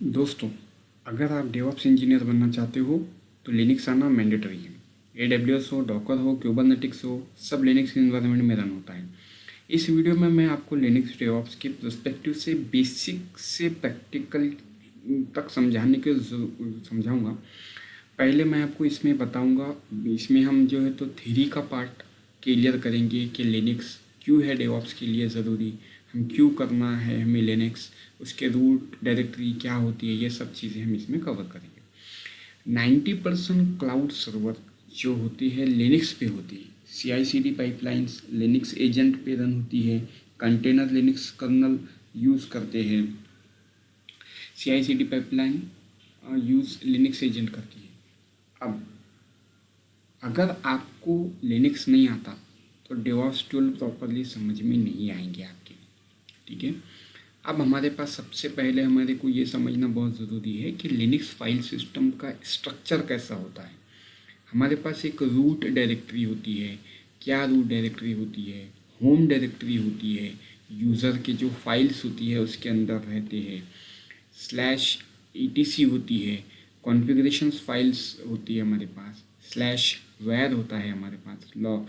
दोस्तों, अगर आप डेवऑप्स इंजीनियर बनना चाहते हो तो लिनक्स आना मैंडेटरी है। AWS हो, डॉकर हो, क्यूबरनेटिक्स हो, सब लिनक्स इन्वायरमेंट में रन होता है। इस वीडियो में मैं आपको लिनक्स डेवऑप्स के पर्सपेक्टिव से बेसिक से प्रैक्टिकल तक समझाऊंगा। पहले मैं आपको इसमें बताऊंगा, इसमें हम जो है तो थ्योरी का पार्ट क्लियर करेंगे कि लिनक्स क्यों है डेवऑप्स के लिए ज़रूरी, हम क्यों करना है हमें लिनक्स, उसके रूट डायरेक्टरी क्या होती है, ये सब चीज़ें हम इसमें कवर करेंगे। 90% क्लाउड सर्वर जो होती है लिनक्स पे होती है। CI/CD पाइपलाइंस लिनक्स एजेंट पे रन होती है। कंटेनर लिनक्स कर्नल यूज़ करते हैं। CI/CD pipeline use Linux agent करती है। अब अगर आपको लिनक्स नहीं आता तो डेवऑप्स टूल प्रॉपरली समझ में नहीं आएंगे आपके, ठीक है। अब हमारे पास सबसे पहले हमारे को ये समझना बहुत ज़रूरी है कि लिनक्स फाइल सिस्टम का स्ट्रक्चर कैसा होता है। हमारे पास एक रूट डायरेक्टरी होती है। क्या रूट डायरेक्टरी होती है? होम डायरेक्टरी होती है, यूज़र के जो फाइल्स होती है उसके अंदर रहते हैं। /etc होती है, कॉन्फ़िगरेशन फाइल्स होती है हमारे पास। /var होता है हमारे पास, log,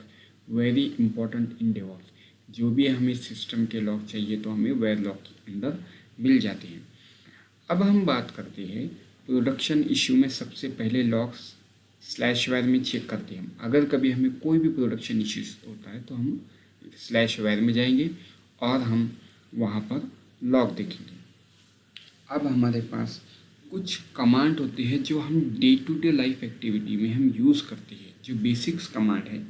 very important in DevOps. जो भी हमें सिस्टम के लॉग चाहिए तो हमें वेर लॉग के अंदर मिल जाते हैं। अब हम बात करते हैं प्रोडक्शन इशू में। सबसे पहले लॉग्स /var में चेक करते हैं हम। अगर कभी हमें कोई भी प्रोडक्शन इशू होता है तो हम /var में जाएंगे और हम वहाँ पर लॉग देखेंगे। अब हमारे पास कुछ कमांड होती है जो हम day to day life activity में हम यूज़ करते हैं, जो बेसिक्स कमांड है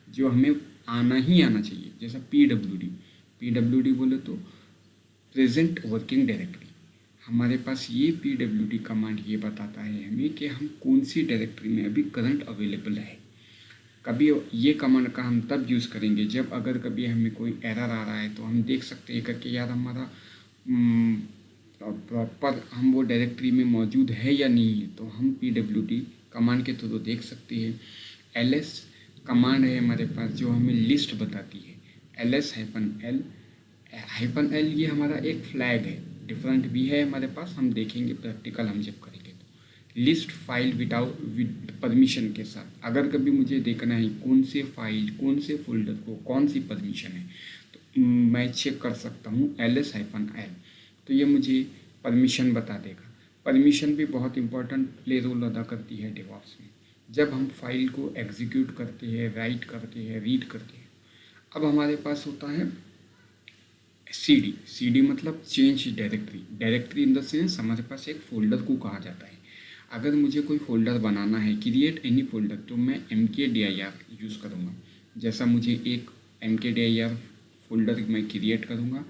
जो हमें आना ही आना चाहिए। जैसा PWD बोले तो प्रेजेंट वर्किंग डायरेक्टरी। हमारे पास ये PWD कमांड ये बताता है हमें कि हम कौन सी डायरेक्टरी में अभी करंट अवेलेबल है। कभी ये कमांड का हम तब यूज़ करेंगे जब अगर कभी हमें कोई एरर आ रहा है तो हम देख सकते हैं करके यार हमारा प्रॉपर हम वो डायरेक्टरी में मौजूद है या नहीं है, तो हम PWD कमांड के थ्रू देख सकते हैं। ls कमांड है हमारे पास जो हमें लिस्ट बताती है। ls-l ये हमारा एक फ्लैग है, डिफरेंट भी है हमारे पास, हम देखेंगे प्रैक्टिकल हम जब करेंगे तो। लिस्ट फाइल विद परमिशन के साथ, अगर कभी मुझे देखना है कौन से फाइल कौन से फोल्डर को कौन सी परमिशन है तो मैं चेक कर सकता हूँ ls-l, तो ये मुझे परमिशन बता देगा। परमिशन भी बहुत इंपॉर्टेंट प्ले रोल अदा करती है डेवऑप्स में। जब हम फाइल को एग्जीक्यूट करते हैं, राइट करते हैं, रीड करते हैं। अब हमारे पास होता है CD मतलब change directory in the sense हमारे पास एक फ़ोल्डर को कहा जाता है। अगर मुझे कोई फ़ोल्डर बनाना है, क्रिएट एनी फ़ोल्डर, तो मैं mkdir यूज़ करूँगा। जैसा मुझे एक mkdir फ़ोल्डर मैं क्रिएट करूँगा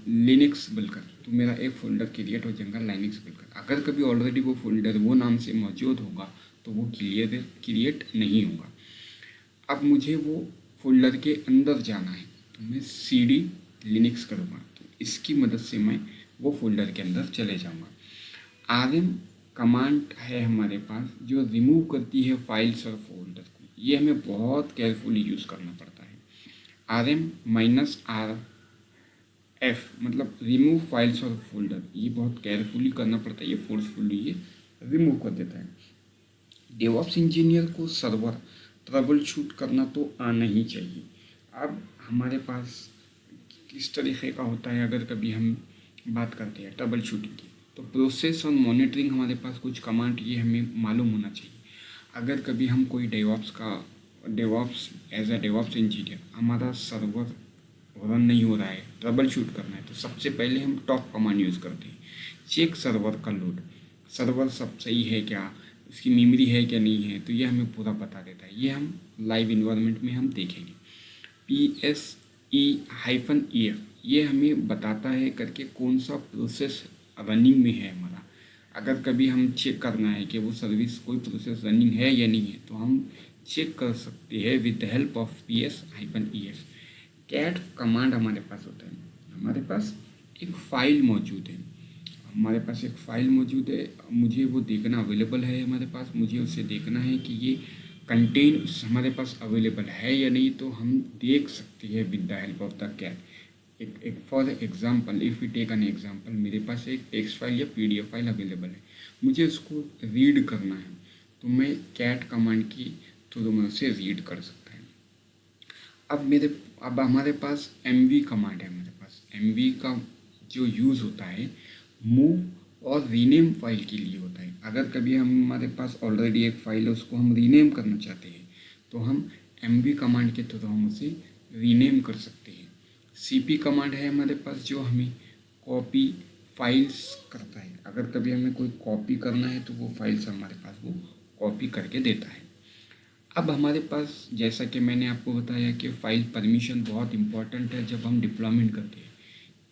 लिनक्स बोलकर, तो मेरा एक फ़ोल्डर क्रिएट हो जाएगा लिनक्स बोलकर। अगर कभी ऑलरेडी वो फ़ोल्डर वो नाम से मौजूद होगा तो वो क्रिएट नहीं होगा। अब मुझे वो फ़ोल्डर के अंदर जाना है तो मैं CD लिनक्स करूँगा, तो इसकी मदद से मैं वो फ़ोल्डर के अंदर चले जाऊँगा। rm कमांड है हमारे पास जो रिमूव करती है फाइल्स और फोल्डर को। ये हमें बहुत केयरफुली यूज़ करना पड़ता है। rm-rf मतलब रिमूव फाइल्स और फोल्डर, ये बहुत केयरफुली करना पड़ता है, ये फोर्सफुली ये रिमूव कर देता है। डेवऑप्स इंजीनियर को सर्वर ट्रबल शूट करना तो आना ही चाहिए। अब हमारे पास किस तरीके का होता है, अगर कभी हम बात करते हैं ट्रबल शूटिंग की, तो प्रोसेस और मॉनिटरिंग हमारे पास कुछ कमांड ये हमें मालूम होना चाहिए। अगर कभी हम कोई DevOps as a DevOps engineer हमारा सर्वर रन नहीं हो रहा है, ट्रबल शूट करना है, तो सबसे पहले हम टॉप कमांड यूज़ करते हैं। चेक सर्वर का लोड, सर्वर सब सही है क्या, उसकी मेमोरी है क्या नहीं है, तो ये हमें पूरा बता देता है। ये हम लाइव इन्वायरमेंट में हम देखेंगे। PSE-EF ये हमें बताता है करके कौन सा प्रोसेस रनिंग में है हमारा। अगर कभी हम चेक करना है कि वो सर्विस कोई प्रोसेस रनिंग है या नहीं है तो हम चेक कर सकते हैं with the help of PSE-EF। Cat command हमारे पास होता है, हमारे पास एक फ़ाइल मौजूद है, मुझे वो देखना अवेलेबल है हमारे पास, मुझे उसे देखना है कि ये कंटेन हमारे पास अवेलेबल है या नहीं, तो हम देख सकते हैं with the help of the cat. एक for example, if we take an example, मेरे पास एक टेक्स्ट फाइल या पीडीएफ फाइल अवेलेबल है, मुझे उसको रीड करना है, तो मैं कैट कमांड की थ्रू में उसे रीड कर सकता है। अब हमारे पास mv कमांड है। हमारे पास mv का जो यूज़ होता है मूव और रीनेम फाइल के लिए होता है। अगर कभी हमारे पास ऑलरेडी एक फाइल है, उसको हम रीनेम करना चाहते हैं, तो हम mv कमांड के थ्रू हम उसे रीनेम कर सकते हैं। cp कमांड है हमारे पास, जो हमें कॉपी फाइल्स करता है। अगर कभी हमें कोई कॉपी करना है तो वो फाइल्स हमारे पास वो कॉपी करके देता है। अब हमारे पास, जैसा कि मैंने आपको बताया कि फाइल परमिशन बहुत इम्पॉर्टेंट है जब हम डिप्लॉयमेंट करते हैं।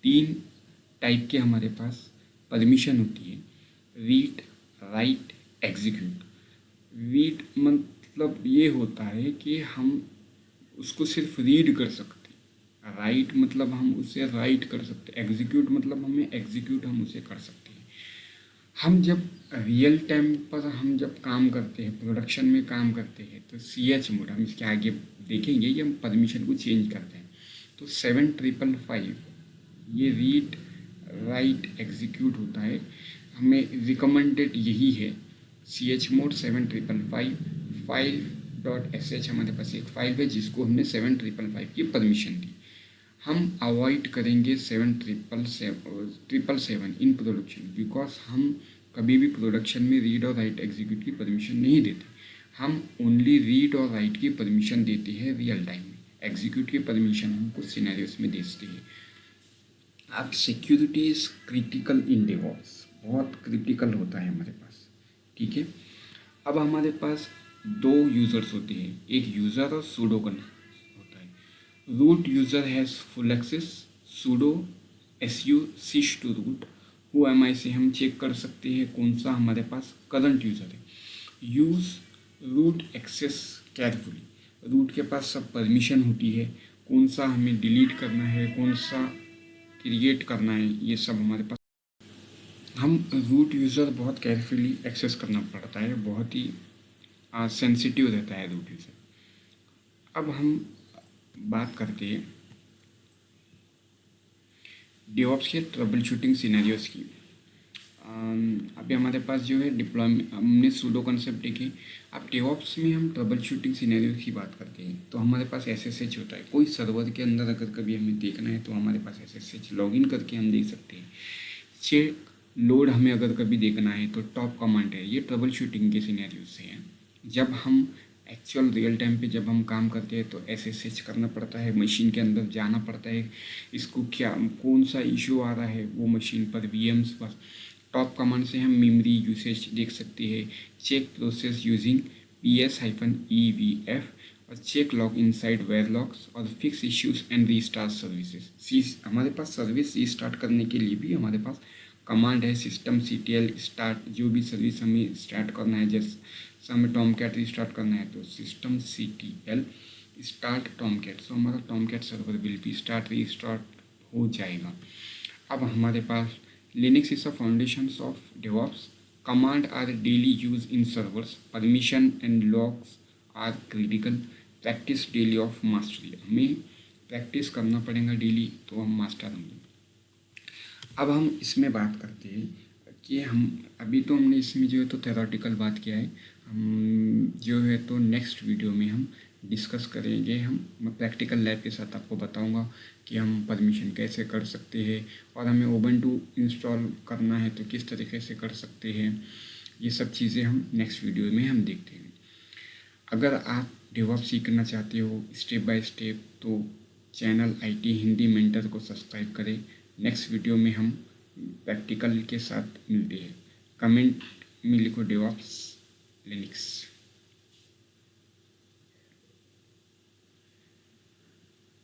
3 टाइप के हमारे पास परमिशन होती है, रीड, राइट, एग्जीक्यूट। रीड मतलब ये होता है कि हम उसको सिर्फ रीड कर सकते हैं, राइट मतलब हम उसे राइट कर सकते हैं, एग्जीक्यूट मतलब हमें एग्जीक्यूट हम उसे कर सकते हैं। हम जब रियल टाइम पर हम जब काम करते हैं, प्रोडक्शन में काम करते हैं, तो CH मोड, हम इसके आगे देखेंगे, ये हम परमिशन को चेंज करते हैं। तो 7555 ये रीड, राइट, एग्जीक्यूट होता है। हमें रिकमेंडेड यही है, CH मोड 7555 फाइल.sh हमारे पास एक फाइल है जिसको हमने 7555 की परमिशन दी। हम अवॉइड करेंगे 777 इन प्रोडक्शन, बिकॉज हम कभी भी प्रोडक्शन में रीड और राइट एग्जीक्यूट की परमिशन नहीं देते। हम ओनली रीड और राइट की परमिशन देते हैं रियल टाइम में, एग्जीक्यूट की परमिशन हम कुछ सिनेरियोस में देते हैं। अब security is critical in DevOps, बहुत क्रिटिकल होता है हमारे पास, ठीक है। अब हमारे पास 2 यूज़र्स होते हैं, एक यूज़र और सूडो का होता है। Root user has full access, sudo su sys to root, who am I से हम चेक कर सकते हैं कौन सा हमारे पास करंट यूज़र है। Use root access carefully, root के पास सब परमिशन होती है, कौन सा हमें डिलीट करना है, कौन सा क्रिएट करना है, ये सब हमारे पास। हम रूट यूज़र बहुत केयरफुली एक्सेस करना पड़ता है, बहुत ही सेंसिटिव रहता है रूट यूज़र। अब हम बात करते हैं डेवऑप्स के ट्रबल शूटिंग सिनेरियोस की। अभी हमारे पास जो है डिप्लॉयमेंट, हमने सूडो कॉन्सेप्ट देखे। अब डेवऑप्स में हम ट्रबल शूटिंग सिनेरियोस की बात करते हैं, तो हमारे पास SSH होता है। कोई सर्वर के अंदर अगर कभी हमें देखना है तो हमारे पास SSH लॉगिन करके हम देख सकते हैं। चेक लोड हमें अगर कभी देखना है तो टॉप कमांड है, ये ट्रबल शूटिंग के सिनेरियोज से हैं। जब हम एक्चुअल रियल टाइम पे जब हम काम करते हैं तो SSH करना पड़ता है, मशीन के अंदर जाना पड़ता है, इसको क्या कौन सा इशू आ रहा है वो मशीन पर, VMs पर। टॉप कमांड से हम मेमोरी यूसेज देख सकते हैं, चेक प्रोसेस यूजिंग PS-EVF, और check log inside var logs, और fix issues and restart services. हमारे पास सर्विस रीस्टार्ट करने के लिए भी हमारे पास कमांड है, सिस्टम CTL स्टार्ट, जो भी सर्विस हमें स्टार्ट करना है, जैसे हमें टॉमकैट रिस्टार्ट करना है तो system CTL start Tomcat, so हमारा Tomcat server will be start restart हो जाएगा। अब हमारे पास Linux is a foundations of DevOps, command are daily use in servers, permission and logs are critical, practice daily of mastery, हमें practice करना पड़ेगा daily तो हम मास्टर होंगे। अब हम इसमें बात करते हैं कि हम अभी तो हमने इसमें जो है तो थेरोटिकल बात किया है, हम जो है तो नेक्स्ट वीडियो में हम डिस्कस करेंगे। मैं प्रैक्टिकल लैब के साथ आपको बताऊंगा कि हम परमिशन कैसे कर सकते हैं, और हमें उबंटू इंस्टॉल करना है तो किस तरीके से कर सकते हैं। ये सब चीज़ें हम नेक्स्ट वीडियो में हम देखते हैं। अगर आप डेवऑप्स सीखना चाहते हो स्टेप बाय स्टेप, तो चैनल IT हिंदी मेंटर को सब्सक्राइब करें। नेक्स्ट वीडियो में हम प्रैक्टिकल के साथ मिलते हैं। कमेंट में लिखो डेवऑप्स लिनक्स।